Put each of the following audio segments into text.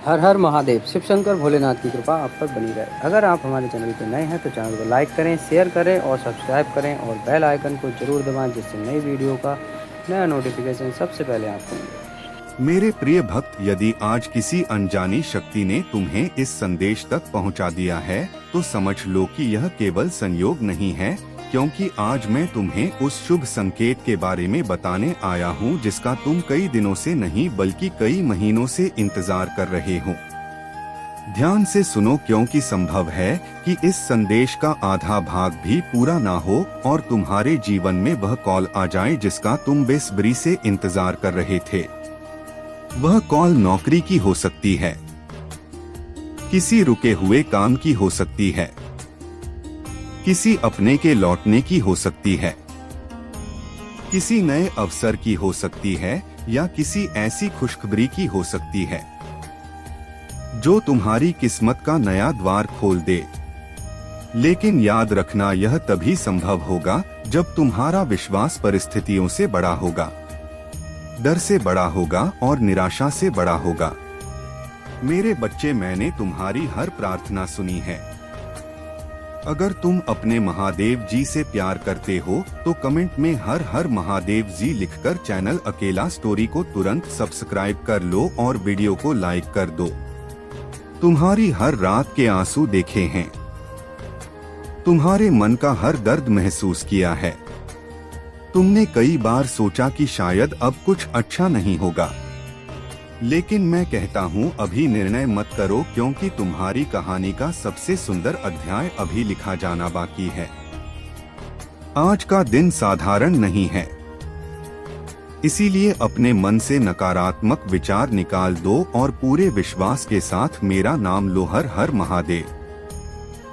हर हर महादेव। शिव शंकर भोलेनाथ की कृपा आप पर बनी रहे। अगर आप हमारे चैनल पर नए हैं तो चैनल को लाइक करें, शेयर करें और सब्सक्राइब करें और बेल आइकन को जरूर दबाएं, जिससे नई वीडियो का नया नोटिफिकेशन सबसे पहले आपको मिले। मेरे प्रिय भक्त, यदि आज किसी अनजानी शक्ति ने तुम्हें इस संदेश तक पहुंचा दिया है तो समझ लो कि यह केवल संयोग नहीं है, क्योंकि आज मैं तुम्हें उस शुभ संकेत के बारे में बताने आया हूं जिसका तुम कई दिनों से नहीं बल्कि कई महीनों से इंतजार कर रहे हो। ध्यान से सुनो, क्योंकि संभव है कि इस संदेश का आधा भाग भी पूरा ना हो और तुम्हारे जीवन में वह कॉल आ जाए जिसका तुम बेसब्री से इंतजार कर रहे थे। वह कॉल नौकरी की हो सकती है, किसी रुके हुए काम की हो सकती है, किसी अपने के लौटने की हो सकती है, किसी नए अवसर की हो सकती है या किसी ऐसी खुशखबरी की हो सकती है जो तुम्हारी किस्मत का नया द्वार खोल दे। लेकिन याद रखना, यह तभी संभव होगा जब तुम्हारा विश्वास परिस्थितियों से बड़ा होगा, डर से बड़ा होगा और निराशा से बड़ा होगा। मेरे बच्चे, मैंने तुम्हारी हर प्रार्थना सुनी है। अगर तुम अपने महादेव जी से प्यार करते हो तो कमेंट में हर हर महादेव जी लिखकर चैनल अकेला स्टोरी को तुरंत सब्सक्राइब कर लो और वीडियो को लाइक कर दो। तुम्हारी हर रात के आंसू देखे हैं, तुम्हारे मन का हर दर्द महसूस किया है। तुमने कई बार सोचा कि शायद अब कुछ अच्छा नहीं होगा, लेकिन मैं कहता हूँ अभी निर्णय मत करो, क्योंकि तुम्हारी कहानी का सबसे सुंदर अध्याय अभी लिखा जाना बाकी है। आज का दिन साधारण नहीं है, इसीलिए अपने मन से नकारात्मक विचार निकाल दो और पूरे विश्वास के साथ मेरा नाम लो, हर हर महादेव।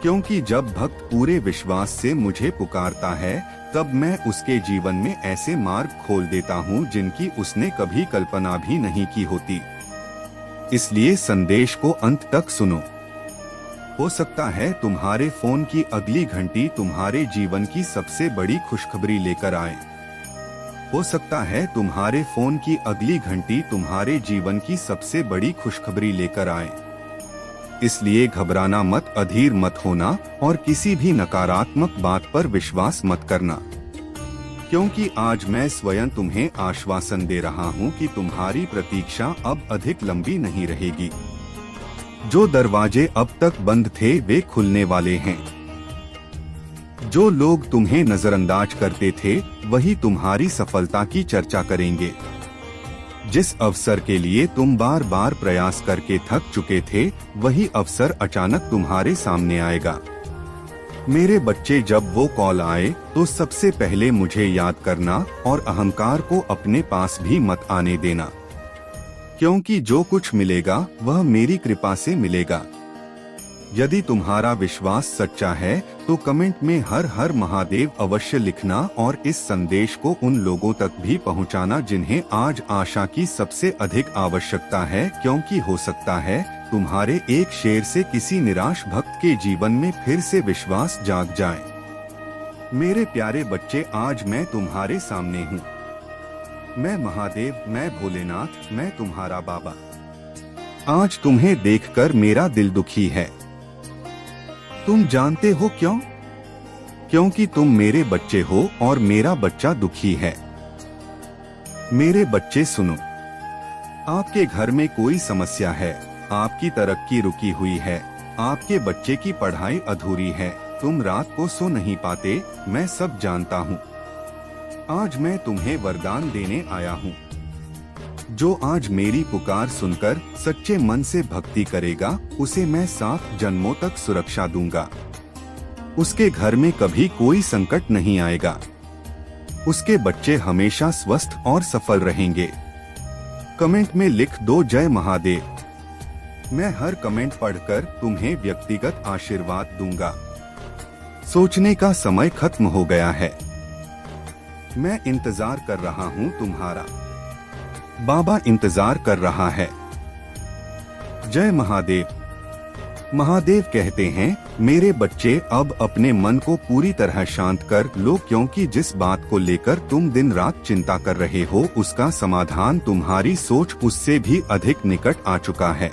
क्योंकि जब भक्त पूरे विश्वास से मुझे पुकारता है तब मैं उसके जीवन में ऐसे मार्ग खोल देता हूँ जिनकी उसने कभी कल्पना भी नहीं की होती। इसलिए संदेश को अंत तक सुनो। हो सकता है तुम्हारे फोन की अगली घंटी तुम्हारे जीवन की सबसे बड़ी खुशखबरी लेकर आए। हो सकता है तुम्हारे फोन की अगली घंटी तुम्हारे जीवन की सबसे बड़ी खुशखबरी लेकर आए। इसलिए घबराना मत, अधीर मत होना और किसी भी नकारात्मक बात पर विश्वास मत करना, क्योंकि आज मैं स्वयं तुम्हें आश्वासन दे रहा हूं कि तुम्हारी प्रतीक्षा अब अधिक लंबी नहीं रहेगी। जो दरवाजे अब तक बंद थे वे खुलने वाले हैं। जो लोग तुम्हें नजरअंदाज करते थे वही तुम्हारी सफलता की चर्चा करेंगे। जिस अवसर के लिए तुम बार बार प्रयास करके थक चुके थे वही अवसर अचानक तुम्हारे सामने आएगा। मेरे बच्चे, जब वो कॉल आए तो सबसे पहले मुझे याद करना और अहंकार को अपने पास भी मत आने देना, क्योंकि जो कुछ मिलेगा वह मेरी कृपा से मिलेगा। यदि तुम्हारा विश्वास सच्चा है तो कमेंट में हर हर महादेव अवश्य लिखना और इस संदेश को उन लोगों तक भी पहुंचाना जिन्हें आज आशा की सबसे अधिक आवश्यकता है, क्योंकि हो सकता है तुम्हारे एक शेर से किसी निराश भक्त के जीवन में फिर से विश्वास जाग जाए। मेरे प्यारे बच्चे, आज मैं तुम्हारे सामने हूँ। मैं महादेव, मैं भोलेनाथ, मैं तुम्हारा बाबा। आज तुम्हें देखकर मेरा दिल दुखी है। तुम जानते हो क्यों? क्योंकि तुम मेरे बच्चे हो और मेरा बच्चा दुखी है। मेरे बच्चे सुनो, आपके घर में कोई समस्या है, आपकी तरक्की रुकी हुई है, आपके बच्चे की पढ़ाई अधूरी है, तुम रात को सो नहीं पाते, मैं सब जानता हूँ। आज मैं तुम्हें वरदान देने आया हूँ। जो आज मेरी पुकार सुनकर सच्चे मन से भक्ति करेगा उसे मैं 7 जन्मों तक सुरक्षा दूंगा। उसके घर में कभी कोई संकट नहीं आएगा। उसके बच्चे हमेशा स्वस्थ और सफल रहेंगे। कमेंट में लिख दो जय महादेव। मैं हर कमेंट पढ़कर तुम्हें व्यक्तिगत आशीर्वाद दूंगा। सोचने का समय खत्म हो गया है। मैं इंतजार कर रहा हूँ तुम्हारा। बाबा इंतजार कर रहा है। जय महादेव। महादेव कहते हैं, मेरे बच्चे अब अपने मन को पूरी तरह शांत कर लो, क्योंकि जिस बात को लेकर तुम दिन रात चिंता कर रहे हो उसका समाधान तुम्हारी सोच उससे भी अधिक निकट आ चुका है।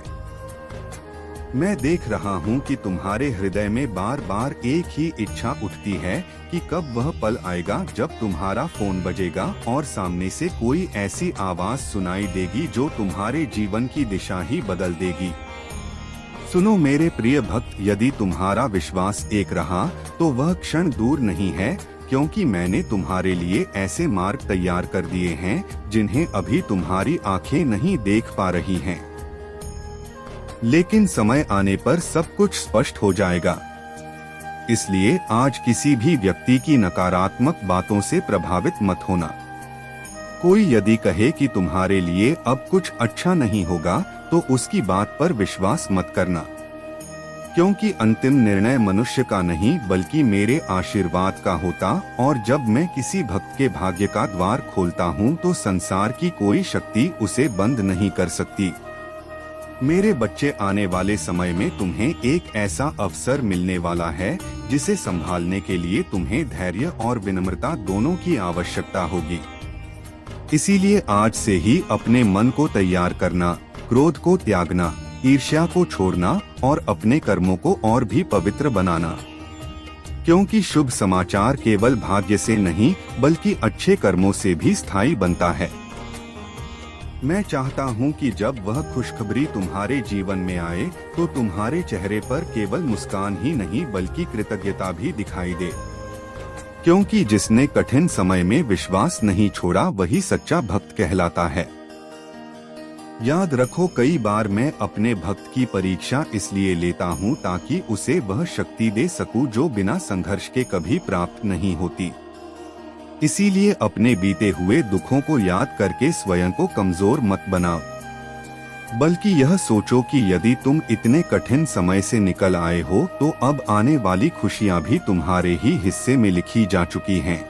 मैं देख रहा हूँ कि तुम्हारे हृदय में बार बार एक ही इच्छा उठती है कि कब वह पल आएगा जब तुम्हारा फोन बजेगा और सामने से कोई ऐसी आवाज सुनाई देगी जो तुम्हारे जीवन की दिशा ही बदल देगी। सुनो मेरे प्रिय भक्त, यदि तुम्हारा विश्वास एक रहा तो वह क्षण दूर नहीं है, क्योंकि मैंने तुम्हारे लिए ऐसे मार्ग तैयार कर दिए हैं जिन्हें अभी तुम्हारी आंखें नहीं देख पा रही हैं। लेकिन समय आने पर सब कुछ स्पष्ट हो जाएगा। इसलिए आज किसी भी व्यक्ति की नकारात्मक बातों से प्रभावित मत होना। कोई यदि कहे कि तुम्हारे लिए अब कुछ अच्छा नहीं होगा तो उसकी बात पर विश्वास मत करना, क्योंकि अंतिम निर्णय मनुष्य का नहीं बल्कि मेरे आशीर्वाद का होता। और जब मैं किसी भक्त के भाग्य का द्वार खोलता हूँ तो संसार की कोई शक्ति उसे बंद नहीं कर सकती। मेरे बच्चे, आने वाले समय में तुम्हें एक ऐसा अवसर मिलने वाला है जिसे संभालने के लिए तुम्हें धैर्य और विनम्रता दोनों की आवश्यकता होगी। इसीलिए आज से ही अपने मन को तैयार करना, क्रोध को त्यागना, ईर्ष्या को छोड़ना और अपने कर्मों को और भी पवित्र बनाना, क्योंकि शुभ समाचार केवल भाग्य से नहीं बल्कि अच्छे कर्मों से भी स्थायी बनता है। मैं चाहता हूं कि जब वह खुशखबरी तुम्हारे जीवन में आए तो तुम्हारे चेहरे पर केवल मुस्कान ही नहीं बल्कि कृतज्ञता भी दिखाई दे, क्योंकि जिसने कठिन समय में विश्वास नहीं छोड़ा वही सच्चा भक्त कहलाता है। याद रखो, कई बार मैं अपने भक्त की परीक्षा इसलिए लेता हूं ताकि उसे वह शक्ति दे सकूं जो बिना संघर्ष के कभी प्राप्त नहीं होती। इसीलिए अपने बीते हुए दुखों को याद करके स्वयं को कमजोर मत बनाओ, बल्कि यह सोचो कि यदि तुम इतने कठिन समय से निकल आए हो तो अब आने वाली खुशियां भी तुम्हारे ही हिस्से में लिखी जा चुकी हैं।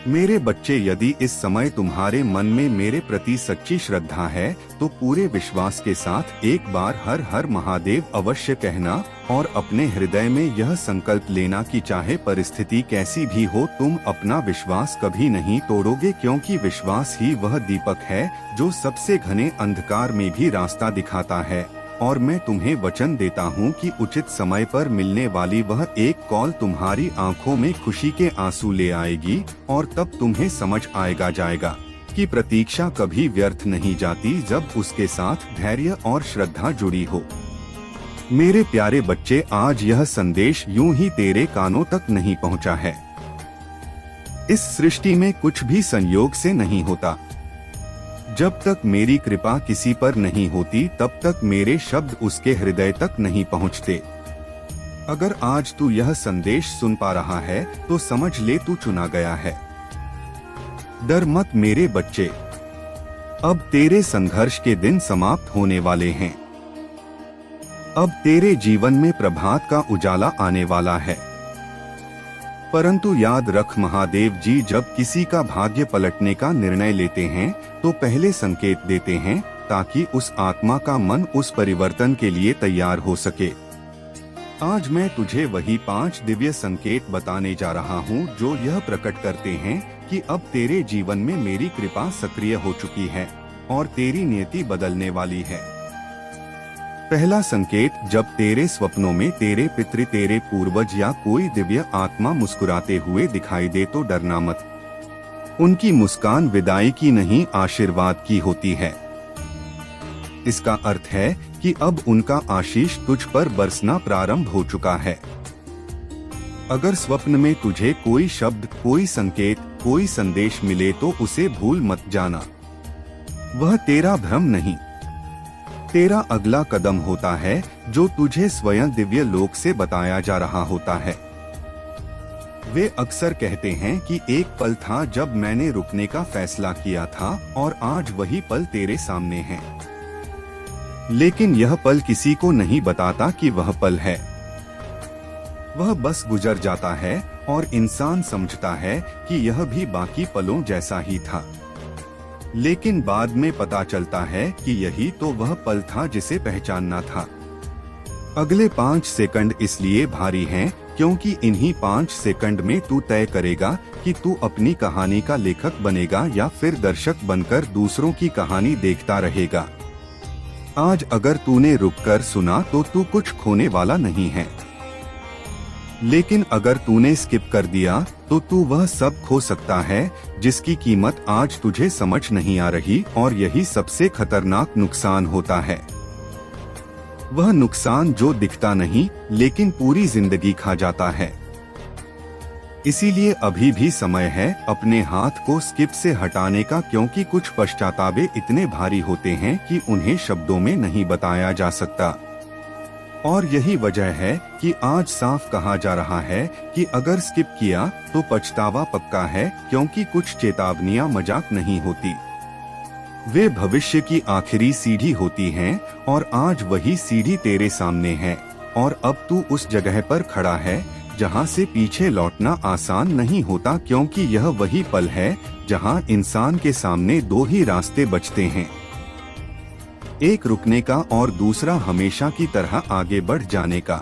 मेरे बच्चे, यदि इस समय तुम्हारे मन में मेरे प्रति सच्ची श्रद्धा है तो पूरे विश्वास के साथ एक बार हर हर महादेव अवश्य कहना और अपने हृदय में यह संकल्प लेना कि चाहे परिस्थिति कैसी भी हो तुम अपना विश्वास कभी नहीं तोड़ोगे, क्योंकि विश्वास ही वह दीपक है जो सबसे घने अंधकार में भी रास्ता दिखाता है। और मैं तुम्हें वचन देता हूँ कि उचित समय पर मिलने वाली वह एक कॉल तुम्हारी आंखों में खुशी के आंसू ले आएगी और तब तुम्हें समझ जाएगा कि प्रतीक्षा कभी व्यर्थ नहीं जाती जब उसके साथ धैर्य और श्रद्धा जुड़ी हो। मेरे प्यारे बच्चे, आज यह संदेश यूं ही तेरे कानों तक नहीं पहुंचा है। इस सृष्टि में कुछ भी संयोग से नहीं होता। जब तक मेरी कृपा किसी पर नहीं होती तब तक मेरे शब्द उसके हृदय तक नहीं पहुंचते। अगर आज तू यह संदेश सुन पा रहा है तो समझ ले तू चुना गया है। डर मत मेरे बच्चे, अब तेरे संघर्ष के दिन समाप्त होने वाले हैं। अब तेरे जीवन में प्रभात का उजाला आने वाला है। परंतु याद रख, महादेव जी जब किसी का भाग्य पलटने का निर्णय लेते हैं तो पहले संकेत देते हैं ताकि उस आत्मा का मन उस परिवर्तन के लिए तैयार हो सके। आज मैं तुझे वही 5 दिव्य संकेत बताने जा रहा हूँ जो यह प्रकट करते हैं कि अब तेरे जीवन में मेरी कृपा सक्रिय हो चुकी है और तेरी नियति बदलने वाली है। पहला संकेत, जब तेरे स्वप्नों में तेरे पितृ, तेरे पूर्वज या कोई दिव्य आत्मा मुस्कुराते हुए दिखाई दे तो डरना मत। उनकी मुस्कान विदाई की नहीं आशीर्वाद की होती है। इसका अर्थ है कि अब उनका आशीष तुझ पर बरसना प्रारंभ हो चुका है। अगर स्वप्न में तुझे कोई शब्द, कोई संकेत, कोई संदेश मिले तो उसे भूल मत जाना। वह तेरा भ्रम नहीं, तेरा अगला कदम होता है जो तुझे स्वयं दिव्य लोक से बताया जा रहा होता है। वे अक्सर कहते हैं कि एक पल था जब मैंने रुकने का फैसला किया था और आज वही पल तेरे सामने है। लेकिन यह पल किसी को नहीं बताता कि वह पल है। वह बस गुजर जाता है और इंसान समझता है कि यह भी बाकी पलों जैसा ही था। लेकिन बाद में पता चलता है कि यही तो वह पल था जिसे पहचानना था। अगले 5 सेकंड इसलिए भारी हैं क्योंकि इन्हीं 5 सेकंड में तू तय करेगा कि तू अपनी कहानी का लेखक बनेगा या फिर दर्शक बनकर दूसरों की कहानी देखता रहेगा। आज अगर तूने रुककर सुना तो तू कुछ खोने वाला नहीं है, लेकिन अगर तूने स्किप कर दिया तो तू वह सब खो सकता है जिसकी कीमत आज तुझे समझ नहीं आ रही। और यही सबसे खतरनाक नुकसान होता है, वह नुकसान जो दिखता नहीं लेकिन पूरी जिंदगी खा जाता है। इसीलिए अभी भी समय है अपने हाथ को स्किप से हटाने का, क्योंकि कुछ पश्चातापे इतने भारी होते हैं कि उन्हें शब्दों में नहीं बताया जा सकता। और यही वजह है कि आज साफ कहा जा रहा है कि अगर स्किप किया तो पछतावा पक्का है, क्योंकि कुछ चेतावनियां मजाक नहीं होती, वे भविष्य की आखिरी सीढ़ी होती हैं। और आज वही सीढ़ी तेरे सामने है और अब तू उस जगह पर खड़ा है जहां से पीछे लौटना आसान नहीं होता, क्योंकि यह वही पल है जहां इंसान के सामने दो ही रास्ते बचते हैं, एक रुकने का और दूसरा हमेशा की तरह आगे बढ़ जाने का।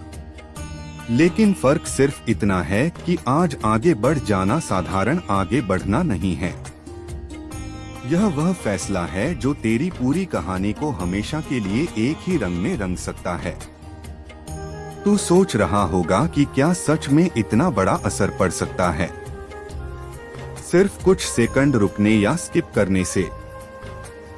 लेकिन फर्क सिर्फ इतना है कि आज आगे बढ़ जाना साधारण आगे बढ़ना नहीं है। यह वह फैसला है जो तेरी पूरी कहानी को हमेशा के लिए एक ही रंग में रंग सकता है। तू सोच रहा होगा कि क्या सच में इतना बड़ा असर पड़ सकता है सिर्फ कुछ सेकंड रुकने या स्किप करने से।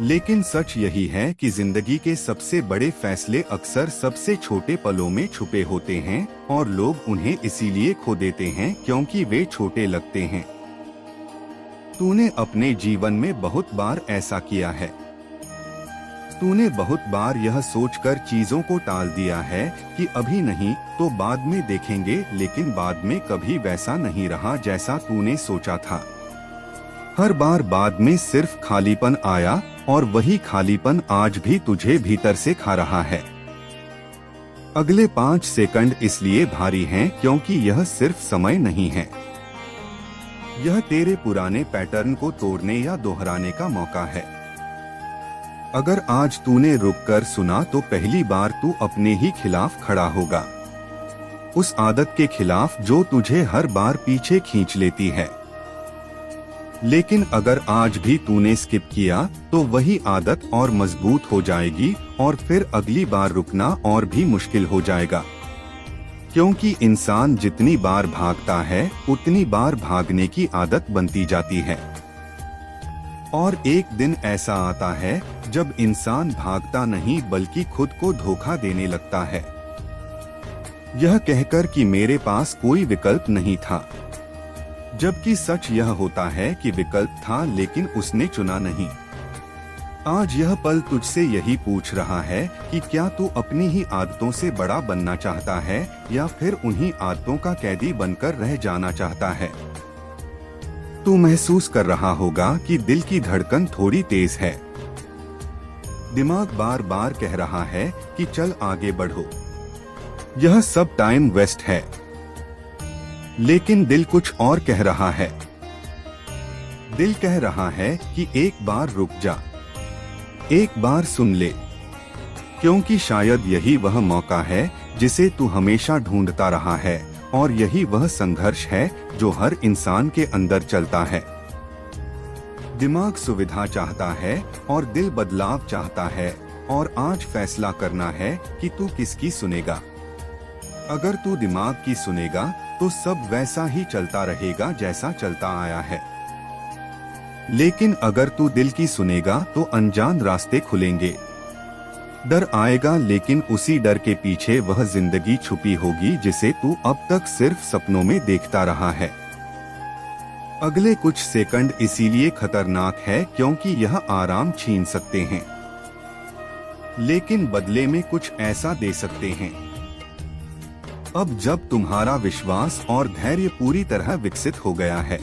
लेकिन सच यही है कि जिंदगी के सबसे बड़े फैसले अक्सर सबसे छोटे पलों में छुपे होते हैं और लोग उन्हें इसीलिए खो देते हैं क्योंकि वे छोटे लगते हैं। तूने अपने जीवन में बहुत बार ऐसा किया है। तूने बहुत बार यह सोचकर चीजों को टाल दिया है कि अभी नहीं तो बाद में देखेंगे, लेकिन बाद में कभी वैसा नहीं रहा जैसा तूने सोचा था। हर बार बाद में सिर्फ खालीपन आया और वही खालीपन आज भी तुझे भीतर से खा रहा है। अगले 5 सेकंड इसलिए भारी हैं क्योंकि यह सिर्फ समय नहीं है, यह तेरे पुराने पैटर्न को तोड़ने या दोहराने का मौका है। अगर आज तूने रुककर सुना तो पहली बार तू अपने ही खिलाफ खड़ा होगा, उस आदत के खिलाफ जो तुझे हर बार पीछे खींच लेती है। लेकिन अगर आज भी तूने स्किप किया तो वही आदत और मजबूत हो जाएगी और फिर अगली बार रुकना और भी मुश्किल हो जाएगा, क्योंकि इंसान जितनी बार भागता है उतनी बार भागने की आदत बनती जाती है। और एक दिन ऐसा आता है जब इंसान भागता नहीं बल्कि खुद को धोखा देने लगता है, यह कहकर कि मेरे पास कोई विकल्प नहीं था, जबकि सच यह होता है कि विकल्प था लेकिन उसने चुना नहीं। आज यह पल तुझसे यही पूछ रहा है कि क्या तू अपनी ही आदतों से बड़ा बनना चाहता है या फिर उन्हीं आदतों का कैदी बनकर रह जाना चाहता है। तू महसूस कर रहा होगा कि दिल की धड़कन थोड़ी तेज है, दिमाग बार बार कह रहा है कि चल आगे बढ़ो, यह सब टाइम वेस्ट है। लेकिन दिल कुछ और कह रहा है। दिल कह रहा है कि एक बार रुक जा, एक बार सुन ले, क्योंकि शायद यही वह मौका है जिसे तू हमेशा ढूंढता रहा है और यही वह संघर्ष है जो हर इंसान के अंदर चलता है। दिमाग सुविधा चाहता है और दिल बदलाव चाहता है, और आज फैसला करना है कि तू किसकी सुनेगा। अगर तू दिमाग की सुनेगा तो सब वैसा ही चलता रहेगा जैसा चलता आया है, लेकिन अगर तू दिल की सुनेगा तो अनजान रास्ते खुलेंगे। डर आएगा लेकिन उसी डर के पीछे वह जिंदगी छुपी होगी जिसे तू अब तक सिर्फ सपनों में देखता रहा है। अगले कुछ सेकंड इसीलिए खतरनाक है क्योंकि यह आराम छीन सकते हैं, लेकिन बदले में कुछ ऐसा दे सकते हैं। अब जब तुम्हारा विश्वास और धैर्य पूरी तरह विकसित हो गया है,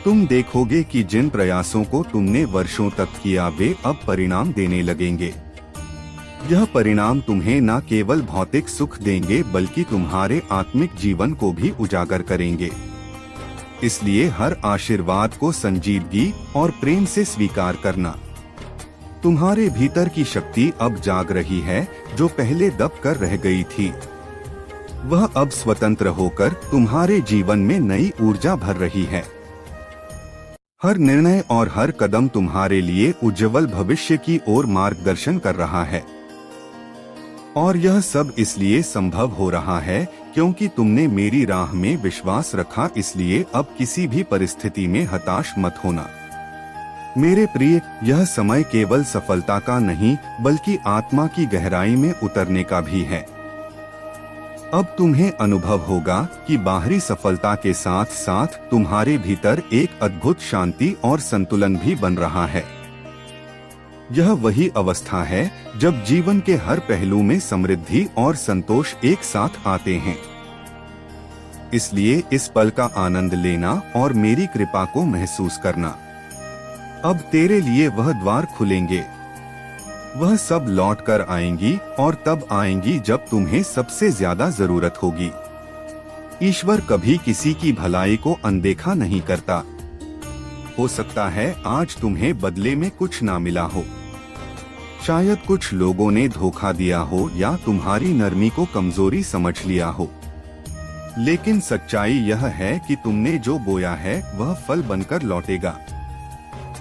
तुम देखोगे कि जिन प्रयासों को तुमने वर्षों तक किया वे अब परिणाम देने लगेंगे। यह परिणाम तुम्हें न केवल भौतिक सुख देंगे बल्कि तुम्हारे आत्मिक जीवन को भी उजागर करेंगे। इसलिए हर आशीर्वाद को संजीदगी और प्रेम से स्वीकार करना। तुम्हारे भीतर की शक्ति अब जाग रही है जो पहले दब कर रह गई थी। वह अब स्वतंत्र होकर तुम्हारे जीवन में नई ऊर्जा भर रही है। हर निर्णय और हर कदम तुम्हारे लिए उज्जवल भविष्य की ओर मार्गदर्शन कर रहा है। और यह सब इसलिए संभव हो रहा है क्योंकि तुमने मेरी राह में विश्वास रखा। इसलिए अब किसी भी परिस्थिति में हताश मत होना। मेरे प्रिय, यह समय केवल सफलता का नहीं बल्कि आत्मा की गहराई में उतरने का भी है। अब तुम्हें अनुभव होगा कि बाहरी सफलता के साथ साथ तुम्हारे भीतर एक अद्भुत शांति और संतुलन भी बन रहा है। यह वही अवस्था है जब जीवन के हर पहलू में समृद्धि और संतोष एक साथ आते हैं। इसलिए इस पल का आनंद लेना और मेरी कृपा को महसूस करना। अब तेरे लिए वह द्वार खुलेंगे, वह सब लौट कर आएंगी और तब आएंगी जब तुम्हें सबसे ज्यादा जरूरत होगी। ईश्वर कभी किसी की भलाई को अनदेखा नहीं करता। हो सकता है आज तुम्हें बदले में कुछ ना मिला हो, शायद कुछ लोगों ने धोखा दिया हो या तुम्हारी नरमी को कमजोरी समझ लिया हो, लेकिन सच्चाई यह है कि तुमने जो बोया है वह फल बनकर लौटेगा।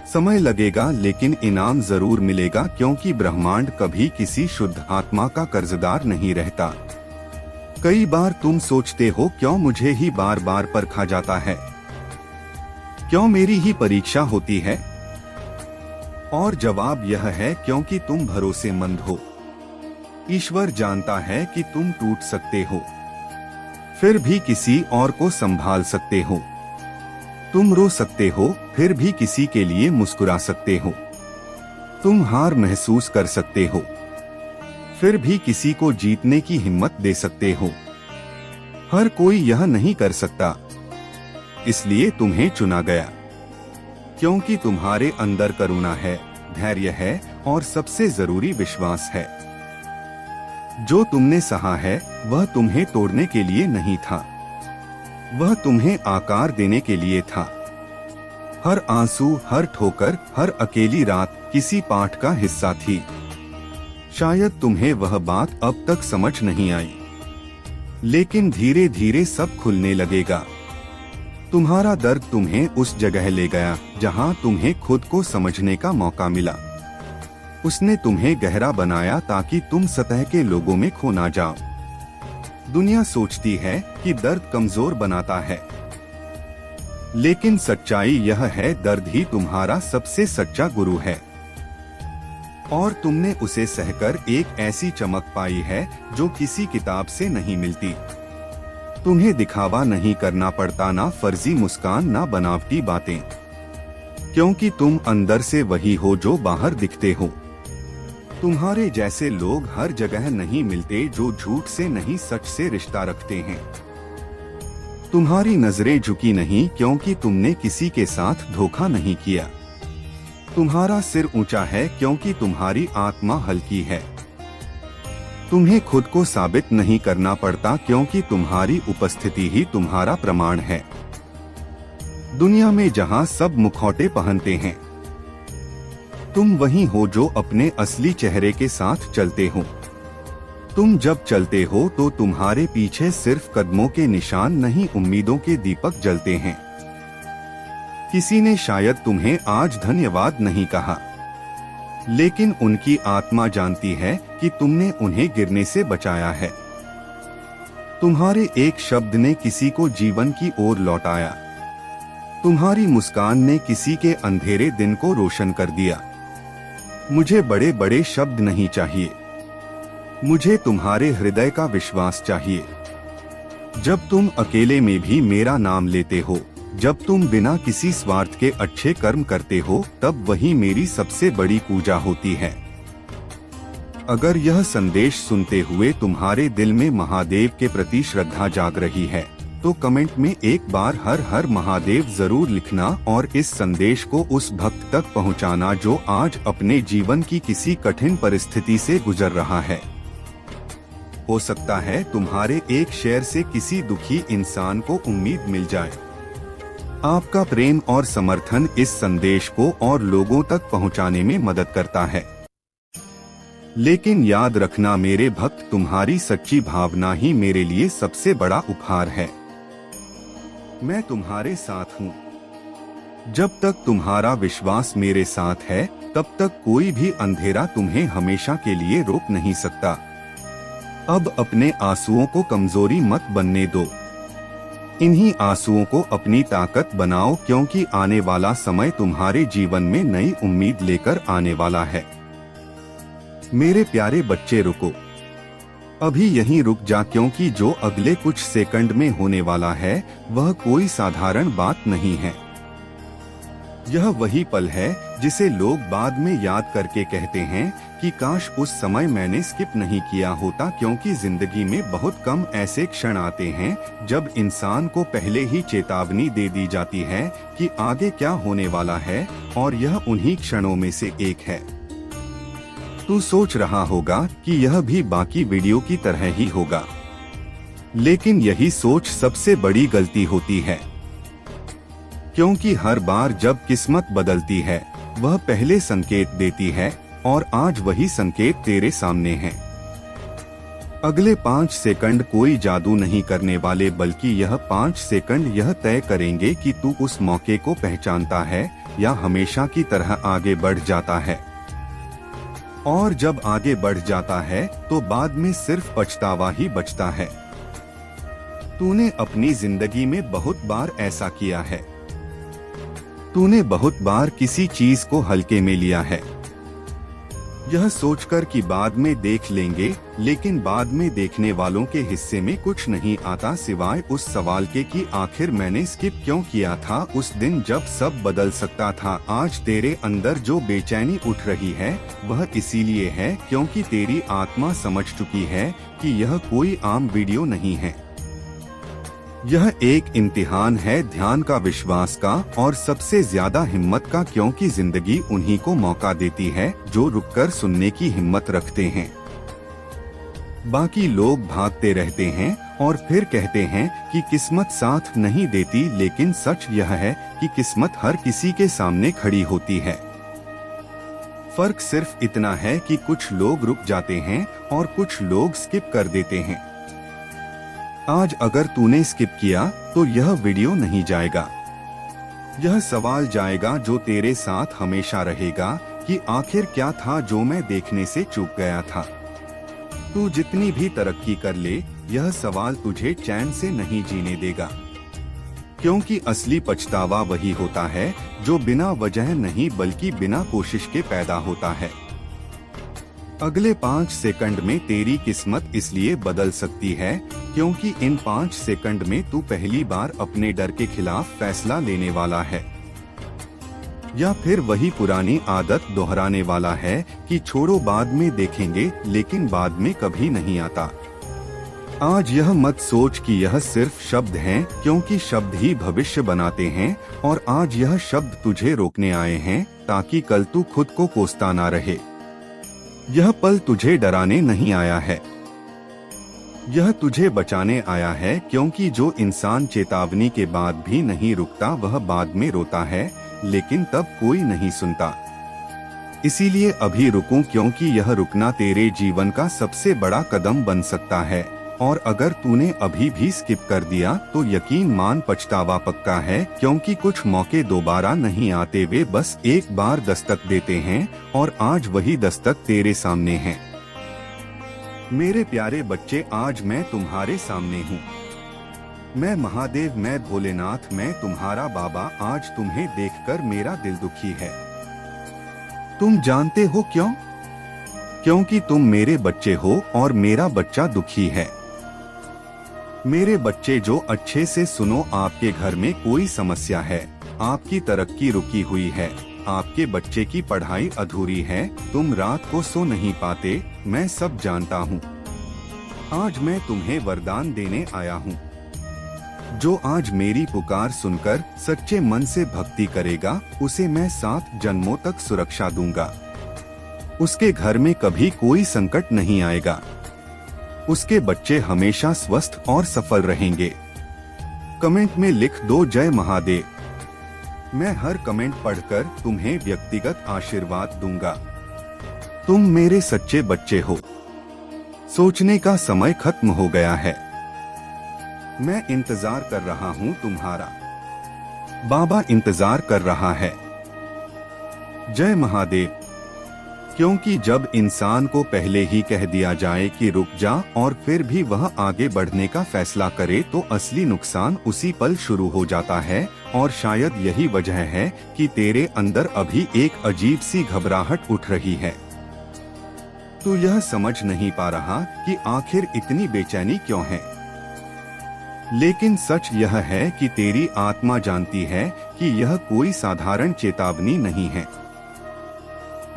समय लगेगा लेकिन इनाम जरूर मिलेगा, क्योंकि ब्रह्मांड कभी किसी शुद्ध आत्मा का कर्जदार नहीं रहता। कई बार तुम सोचते हो क्यों मुझे ही बार बार परखा जाता है, क्यों मेरी ही परीक्षा होती है? और जवाब यह है क्योंकि तुम भरोसेमंद हो। ईश्वर जानता है कि तुम टूट सकते हो, फिर भी किसी और को संभाल सकते हो। तुम रो सकते हो, फिर भी किसी के लिए मुस्कुरा सकते हो। तुम हार महसूस कर सकते हो, फिर भी किसी को जीतने की हिम्मत दे सकते हो। हर कोई यह नहीं कर सकता, इसलिए तुम्हें चुना गया, क्योंकि तुम्हारे अंदर करुणा है, धैर्य है और सबसे जरूरी विश्वास है। जो तुमने सहा है वह तुम्हें तोड़ने के लिए नहीं था, वह तुम्हें आकार देने के लिए था। हर आंसू, हर ठोकर, हर अकेली रात किसी पाठ का हिस्सा थी। शायद तुम्हें वह बात अब तक समझ नहीं आई, लेकिन धीरे धीरे सब खुलने लगेगा। तुम्हारा दर्द तुम्हें उस जगह ले गया जहां तुम्हें खुद को समझने का मौका मिला। उसने तुम्हें गहरा बनाया ताकि तुम सतह के लोगों में खो ना जाओ। दुनिया सोचती है कि दर्द कमजोर बनाता है, लेकिन सच्चाई यह है दर्द ही तुम्हारा सबसे सच्चा गुरु है। और तुमने उसे सहकर एक ऐसी चमक पाई है जो किसी किताब से नहीं मिलती। तुम्हें दिखावा नहीं करना पड़ता, ना फर्जी मुस्कान, ना बनावटी बातें, क्योंकि तुम अंदर से वही हो जो बाहर दिखते हो। तुम्हारे जैसे लोग हर जगह नहीं मिलते जो झूठ से नहीं सच से रिश्ता रखते हैं। तुम्हारी नजरें झुकी नहीं क्योंकि तुमने किसी के साथ धोखा नहीं किया। तुम्हारा सिर ऊंचा है क्योंकि तुम्हारी आत्मा हल्की है। तुम्हें खुद को साबित नहीं करना पड़ता क्योंकि तुम्हारी उपस्थिति ही तुम्हारा प्रमाण है। दुनिया में जहां सब मुखौटे पहनते हैं, तुम वही हो जो अपने असली चेहरे के साथ चलते हो। तुम जब चलते हो तो तुम्हारे पीछे सिर्फ कदमों के निशान नहीं, उम्मीदों के दीपक जलते हैं। किसी ने शायद तुम्हें आज धन्यवाद नहीं कहा, लेकिन उनकी आत्मा जानती है कि तुमने उन्हें गिरने से बचाया है। तुम्हारे एक शब्द ने किसी को जीवन की ओर लौटाया। तुम्हारी मुस्कान ने किसी के अंधेरे दिन को रोशन कर दिया। मुझे बड़े बड़े शब्द नहीं चाहिए, मुझे तुम्हारे हृदय का विश्वास चाहिए। जब तुम अकेले में भी मेरा नाम लेते हो, जब तुम बिना किसी स्वार्थ के अच्छे कर्म करते हो, तब वही मेरी सबसे बड़ी पूजा होती है। अगर यह संदेश सुनते हुए तुम्हारे दिल में महादेव के प्रति श्रद्धा जाग रही है, तो कमेंट में एक बार हर हर महादेव जरूर लिखना और इस संदेश को उस भक्त तक पहुंचाना जो आज अपने जीवन की किसी कठिन परिस्थिति से गुजर रहा है। हो सकता है तुम्हारे एक शेयर से किसी दुखी इंसान को उम्मीद मिल जाए। आपका प्रेम और समर्थन इस संदेश को और लोगों तक पहुंचाने में मदद करता है। लेकिन याद रखना मेरे भक्त, तुम्हारी सच्ची भावना ही मेरे लिए सबसे बड़ा उपहार है। मैं तुम्हारे साथ हूँ। जब तक तुम्हारा विश्वास मेरे साथ है, तब तक कोई भी अंधेरा तुम्हें हमेशा के लिए रोक नहीं सकता। अब अपने आंसुओं को कमजोरी मत बनने दो। इन्हीं आंसुओं को अपनी ताकत बनाओ, क्योंकि आने वाला समय तुम्हारे जीवन में नई उम्मीद लेकर आने वाला है। मेरे प्यारे बच्चे, रुको, अभी यहीं रुक जा, क्योंकि जो अगले कुछ सेकंड में होने वाला है वह कोई साधारण बात नहीं है। यह वही पल है जिसे लोग बाद में याद करके कहते हैं कि काश उस समय मैंने स्किप नहीं किया होता, क्योंकि जिंदगी में बहुत कम ऐसे क्षण आते हैं जब इंसान को पहले ही चेतावनी दे दी जाती है कि आगे क्या होने वाला है, और यह उन्हीं क्षणों में से एक है। तू सोच रहा होगा कि यह भी बाकी वीडियो की तरह ही होगा, लेकिन यही सोच सबसे बड़ी गलती होती है, क्योंकि हर बार जब किस्मत बदलती है वह पहले संकेत देती है, और आज वही संकेत तेरे सामने है। अगले 5 सेकंड कोई जादू नहीं करने वाले, बल्कि यह 5 सेकंड यह तय करेंगे कि तू उस मौके को पहचानता है या हमेशा की तरह आगे बढ़ जाता है। और जब आगे बढ़ जाता है तो बाद में सिर्फ पछतावा ही बचता है। तूने अपनी जिंदगी में बहुत बार ऐसा किया है। तूने बहुत बार किसी चीज को हल्के में लिया है, यह सोचकर कि बाद में देख लेंगे, लेकिन बाद में देखने वालों के हिस्से में कुछ नहीं आता सिवाय उस सवाल के कि आखिर मैंने स्किप क्यों किया था उस दिन जब सब बदल सकता था। आज तेरे अंदर जो बेचैनी उठ रही है वह इसीलिए है क्योंकि तेरी आत्मा समझ चुकी है कि यह कोई आम वीडियो नहीं है। यह एक इम्तिहान है ध्यान का, विश्वास का और सबसे ज्यादा हिम्मत का, क्योंकि जिंदगी उन्हीं को मौका देती है जो रुककर सुनने की हिम्मत रखते हैं। बाकी लोग भागते रहते हैं और फिर कहते हैं कि किस्मत साथ नहीं देती, लेकिन सच यह है कि किस्मत हर किसी के सामने खड़ी होती है। फर्क सिर्फ इतना है कि कुछ लोग रुक जाते हैं और कुछ लोग स्किप कर देते हैं। आज अगर तूने स्किप किया तो यह वीडियो नहीं जाएगा, यह सवाल जाएगा जो तेरे साथ हमेशा रहेगा कि आखिर क्या था जो मैं देखने से चूक गया था। तू जितनी भी तरक्की कर ले, यह सवाल तुझे चैन से नहीं जीने देगा, क्योंकि असली पछतावा वही होता है जो बिना वजह नहीं बल्कि बिना कोशिश के पैदा होता है। अगले 5 सेकंड में तेरी किस्मत इसलिए बदल सकती है क्योंकि इन 5 सेकंड में तू पहली बार अपने डर के खिलाफ फैसला लेने वाला है, या फिर वही पुरानी आदत दोहराने वाला है कि छोड़ो बाद में देखेंगे, लेकिन बाद में कभी नहीं आता। आज यह मत सोच कि यह सिर्फ शब्द हैं, क्योंकि शब्द ही भविष्य बनाते हैं, और आज यह शब्द तुझे रोकने आए हैं ताकि कल तू खुद को कोसता ना रहे। यह पल तुझे डराने नहीं आया है, यह तुझे बचाने आया है, क्योंकि जो इंसान चेतावनी के बाद भी नहीं रुकता वह बाद में रोता है, लेकिन तब कोई नहीं सुनता। इसीलिए अभी रुकूं, क्योंकि यह रुकना तेरे जीवन का सबसे बड़ा कदम बन सकता है। और अगर तूने अभी भी स्किप कर दिया तो यकीन मान पछतावा पक्का है, क्योंकि कुछ मौके दोबारा नहीं आते, वे बस एक बार दस्तक देते हैं, और आज वही दस्तक तेरे सामने है। मेरे प्यारे बच्चे, आज मैं तुम्हारे सामने हूँ। मैं महादेव, मैं भोलेनाथ, मैं तुम्हारा बाबा। आज तुम्हें देखकर मेरा दिल दुखी है। तुम जानते हो क्यों? क्योंकि तुम मेरे बच्चे हो और मेरा बच्चा दुखी है। मेरे बच्चे जो अच्छे से सुनो, आपके घर में कोई समस्या है, आपकी तरक्की रुकी हुई है, आपके बच्चे की पढ़ाई अधूरी है, तुम रात को सो नहीं पाते, मैं सब जानता हूँ। आज मैं तुम्हें वरदान देने आया हूँ। जो आज मेरी पुकार सुनकर सच्चे मन से भक्ति करेगा, उसे मैं 7 जन्मों तक सुरक्षा दूंगा। उसके घर में कभी कोई संकट नहीं आएगा। उसके बच्चे हमेशा स्वस्थ और सफल रहेंगे। कमेंट में लिख दो जय महादेव। मैं हर कमेंट पढ़कर तुम्हें व्यक्तिगत आशीर्वाद दूंगा। तुम मेरे सच्चे बच्चे हो। सोचने का समय खत्म हो गया है। मैं इंतजार कर रहा हूँ तुम्हारा। बाबा इंतजार कर रहा है। जय महादेव। क्योंकि जब इंसान को पहले ही कह दिया जाए कि रुक जा और फिर भी वह आगे बढ़ने का फैसला करे तो असली नुकसान उसी पल शुरू हो जाता है। और शायद यही वजह है कि तेरे अंदर अभी एक अजीब सी घबराहट उठ रही है। तू यह समझ नहीं पा रहा कि आखिर इतनी बेचैनी क्यों है। लेकिन सच यह है कि तेरी आत्मा जानती है कि यह कोई साधारण चेतावनी नहीं है।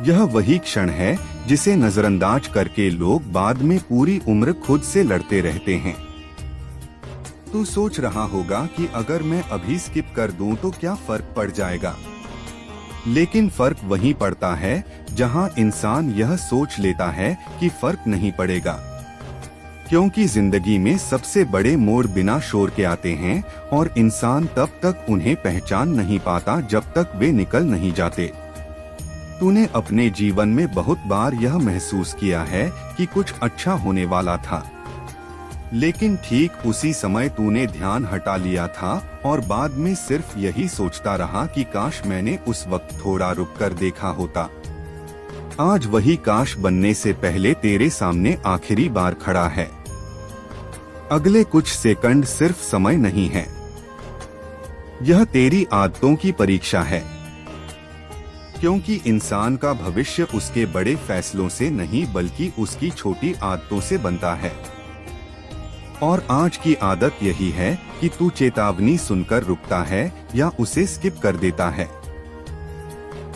यह वही क्षण है जिसे नजरअंदाज करके लोग बाद में पूरी उम्र खुद से लड़ते रहते हैं। तू सोच रहा होगा कि अगर मैं अभी स्किप कर दूं तो क्या फर्क पड़ जाएगा। लेकिन फर्क वहीं पड़ता है जहां इंसान यह सोच लेता है कि फर्क नहीं पड़ेगा। क्योंकि जिंदगी में सबसे बड़े मोड़ बिना शोर के आते हैं और इंसान तब तक उन्हें पहचान नहीं पाता जब तक वे निकल नहीं जाते। तूने अपने जीवन में बहुत बार यह महसूस किया है कि कुछ अच्छा होने वाला था, लेकिन ठीक उसी समय तूने ध्यान हटा लिया था और बाद में सिर्फ यही सोचता रहा कि काश मैंने उस वक्त थोड़ा रुक कर देखा होता। आज वही काश बनने से पहले तेरे सामने आखिरी बार खड़ा है। अगले कुछ सेकंड सिर्फ समय नहीं है, यह तेरी आदतों की परीक्षा है। क्योंकि इंसान का भविष्य उसके बड़े फैसलों से नहीं बल्कि उसकी छोटी आदतों से बनता है। और आज की आदत यही है कि तू चेतावनी सुनकर रुकता है या उसे स्किप कर देता है।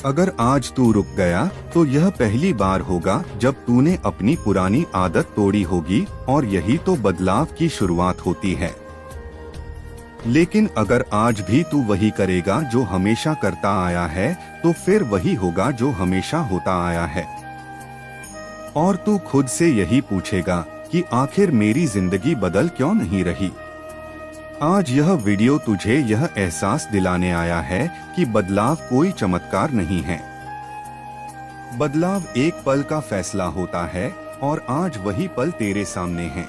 अगर आज तू रुक गया तो यह पहली बार होगा जब तूने अपनी पुरानी आदत तोड़ी होगी और यही तो बदलाव की शुरुआत होती है। लेकिन अगर आज भी तू वही करेगा जो हमेशा करता आया है तो फिर वही होगा जो हमेशा होता आया है। और तू खुद से यही पूछेगा कि आखिर मेरी जिंदगी बदल क्यों नहीं रही। आज यह वीडियो तुझे यह एहसास दिलाने आया है कि बदलाव कोई चमत्कार नहीं है। बदलाव एक पल का फैसला होता है और आज वही पल तेरे सामने है।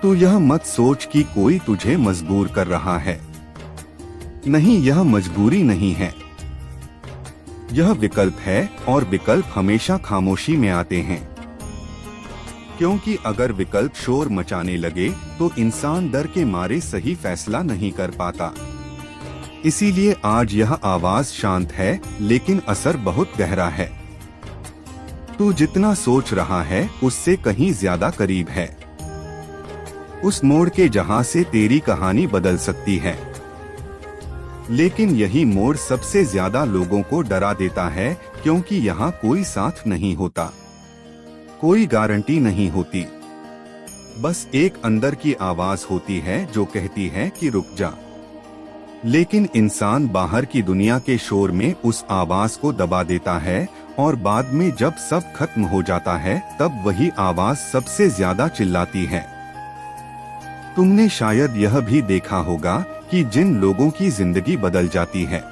तू यह मत सोच कि कोई तुझे मजबूर कर रहा है। नहीं, यह मजबूरी नहीं है, यह विकल्प है और विकल्प हमेशा खामोशी में आते हैं। क्योंकि अगर विकल्प शोर मचाने लगे तो इंसान डर के मारे सही फैसला नहीं कर पाता। इसीलिए आज यह आवाज शांत है लेकिन असर बहुत गहरा है। तू जितना सोच रहा है उससे कहीं ज्यादा करीब है, उस मोड़ के जहां से तेरी कहानी बदल सकती है। लेकिन यही मोड़ सबसे ज्यादा लोगों को डरा देता है क्योंकि यहाँ कोई साथ नहीं होता, कोई गारंटी नहीं होती, बस एक अंदर की आवाज होती है जो कहती है कि रुक जा। लेकिन इंसान बाहर की दुनिया के शोर में उस आवाज को दबा देता है और बाद में जब सब खत्म हो जाता है तब वही आवाज सबसे ज्यादा चिल्लाती है। तुमने शायद यह भी देखा होगा कि जिन लोगों की जिंदगी बदल जाती है